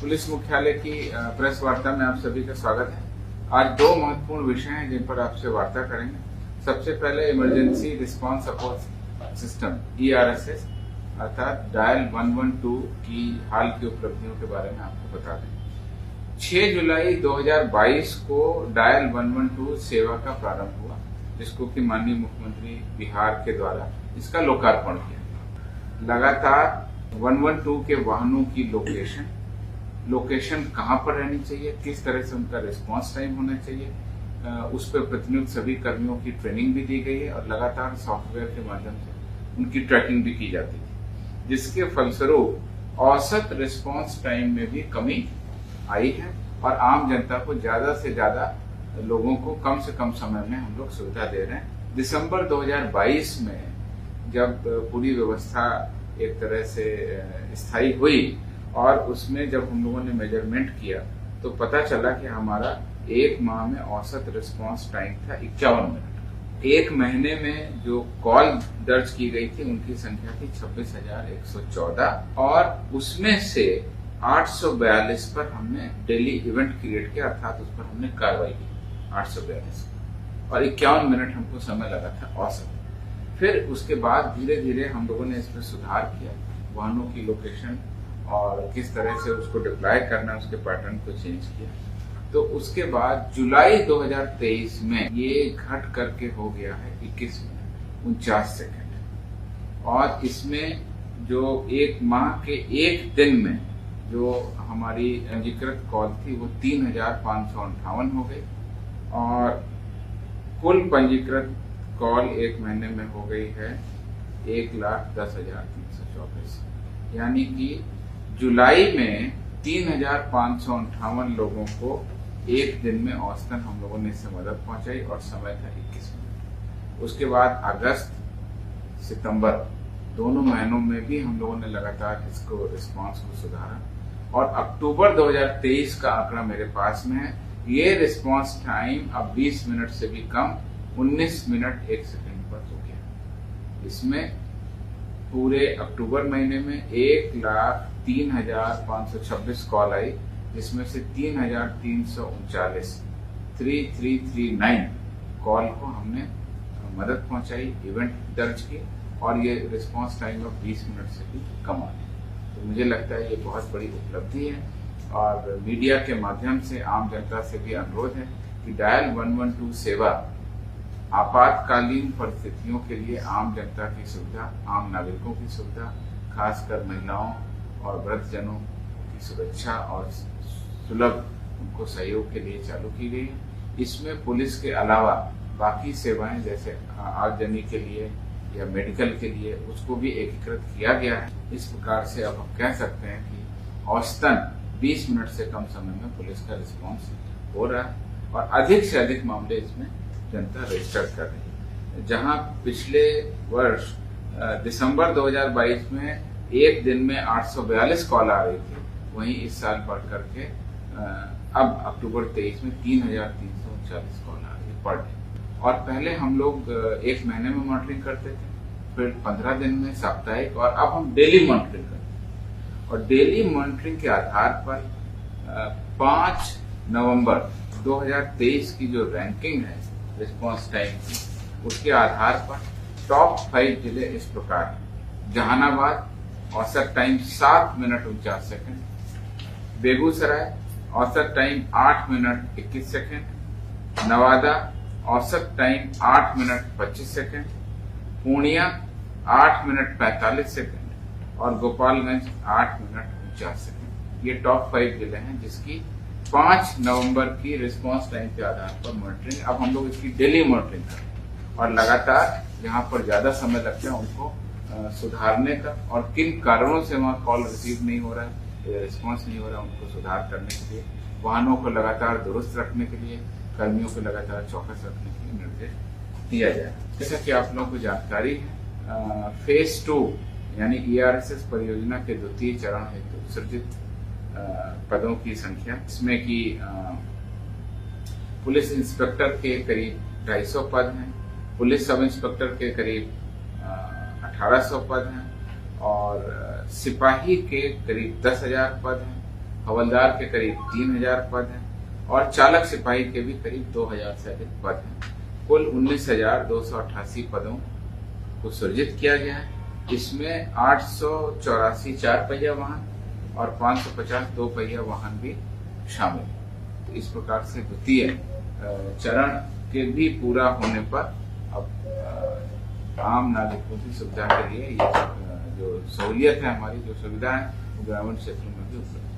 Police मुख्यालय की press वार्ता में आप सभी का स्वागत है। आज दो महत्वपूर्ण विषय हैं जिन पर आपसे वार्ता करेंगे। सबसे पहले emergency response support system ERSS अर्थात डायल 112 की हाल की उपलब्धियों के बारे में आपको बता दें। 6 जुलाई 2022 को डायल 112 सेवा का प्रारंभ हुआ, जिसको कि माननीय मुख्यमंत्री बिहार के द्वारा इसका लोकार्पण किया। लगातार 112 के वाहनों की लोकेशन कहां पर रहनी चाहिए, किस तरह से उनका रिस्पांस टाइम होना चाहिए, उस पर प्रतिनियुक्त सभी कर्मियों की ट्रेनिंग भी दी गई है और लगातार सॉफ्टवेयर के माध्यम से उनकी ट्रैकिंग भी की जाती है, जिसके फलस्वरूप औसत रिस्पांस टाइम में भी कमी आई है और आम जनता को ज्यादा से ज्यादा लोगों को कम से कम समय में हम लोग सुविधा दे रहे हैं। दिसंबर 2022 में जब पूरी व्यवस्था एक तरह से स्थायी हुई और उसमें जब हम लोगों ने मेजरमेंट किया तो पता चला कि हमारा एक माह में औसत रिस्पांस टाइम था 51 मिनट। एक महीने में जो कॉल दर्ज की गई थी उनकी संख्या थी 26,114 और उसमें से 842 पर हमने डेली इवेंट क्रिएट किया, अर्थात उस पर हमने कार्रवाई की 842 और 51 मिनट हमको समय लगा था औसत। फिर उसके बाद धीरे धीरे हम लोगों ने इसमें सुधार किया, वाहनों की लोकेशन और किस तरह से उसको डिप्लॉय करना, उसके पैटर्न को चेंज किया। तो उसके बाद जुलाई 2023 में ये घट करके हो गया है 21 मिनट 49 सेकंड और इसमें जो एक माह के एक दिन में जो हमारी पंजीकृत कॉल थी वो 3,558 हो गई और कुल पंजीकृत कॉल एक महीने में हो गई है 1,10,324, यानी कि जुलाई में 3,558 लोगों को एक दिन में औसतन हम लोगों ने इससे मदद पहुंचाई और समय था 21 मिनट। उसके बाद अगस्त सितंबर दोनों महीनों में भी हम लोगों ने लगातार इसको रिस्पांस को सुधारा और अक्टूबर 2023 का आंकड़ा मेरे पास में है। ये रिस्पांस टाइम अब 20 मिनट से भी कम 19 मिनट 1 सेकंड पर हो गया। इसमें पूरे अक्टूबर महीने में 1,03,526 कॉल आई, जिसमें से 3,339 कॉल को हमने मदद पहुंचाई, इवेंट दर्ज की और ये रिस्पांस टाइम अब 20 मिनट से भी कम आ गया। तो मुझे लगता है ये बहुत बड़ी उपलब्धि है और मीडिया के माध्यम से आम जनता से भी अनुरोध है कि डायल 112 सेवा आपातकालीन परिस्थितियों के लिए आम जनता की सुविधा, आम नागरिकों की सुविधा, खासकर महिलाओं और वृद्धजनों की सुरक्षा और सुलभ उनको सहयोग के लिए चालू की गई है। इसमें पुलिस के अलावा बाकी सेवाएं जैसे आगजनी के लिए या मेडिकल के लिए उसको भी एकीकृत किया गया है। इस प्रकार से अब हम कह सकते हैं कि औसतन 20 मिनट से कम समय में पुलिस का रिस्पांस हो रहा है और अधिक से अधिक मामले इसमें जनता रजिस्टर कर रही है। जहां पिछले वर्ष दिसंबर 2022 में एक दिन में 842 कॉल आ रही थी, वहीं इस साल बढ़ करके अब अक्टूबर 23 में 3,339 कॉल आ रही है पर डे। और पहले हम लोग एक महीने में मॉनिटरिंग करते थे, फिर 15 दिन में, साप्ताहिक, और अब हम डेली मॉनिटरिंग करते हैं। और डेली मॉनिटरिंग के आधार पर 5 नवंबर 2023 की जो रैंकिंग है रिस्पांस टाइम की, उसके आधार पर टॉप 5 जिले इस प्रकार हैं। जहानाबाद औसत टाइम 7 मिनट 49 सेकंड, बेगूसराय औसत टाइम 8 मिनट 21 सेकंड, नवादा औसत time 8 minute 25 second, Purnia 8 minute 45 second और गोपालगंज 8 मिनट 49 सेकंड। ये टॉप 5 जिले हैं जिसकी 5 नवंबर की रिस्पांस टाइम के आधार पर मॉनिटरिंग, अब हम लोग इसकी डेली मॉनिटरिंग करें और लगातार जहां पर ज्यादा समय लगता है उनको सुधारने का और किन कारणों से वहां कॉल रिसीव नहीं हो रहा है, रिस्पांस नहीं हो रहा है, उनको सुधार करने के लिए, वाहनों को लगातार दुरुस्त रखने के लिए, कर्मियों को लगातार चौकस रखने के लिए निर्देश दिया जाए। जैसा कि आप लोगों को जानकारी है, फेज 2 यानी ERSS परियोजना के द्वितीय चरण हेतु सृजित पदों की संख्या, इसमें कि पुलिस इंस्पेक्टर के करीब 250 पद हैं, पुलिस सब इंस्पेक्टर के करीब 1800 पद हैं और सिपाही के करीब 10,000 पद हैं हवलदार के करीब 3000 पद हैं और चालक सिपाही के भी करीब 2000 से अधिक पद हैं। कुल 19,288 पदों को सृजित किया गया है। इसमें 884 4 पहिया वाहन और 550 2 पहिया वाहन भी शामिल है। तो इस प्रकार से द्वितीय चरण के भी पूरा होने पर अब आम नागरिकों की सुविधा के लिए ये जो सहूलियत है, हमारी जो सुविधा है, वो ग्रामीण क्षेत्रों में भी उपलब्ध है।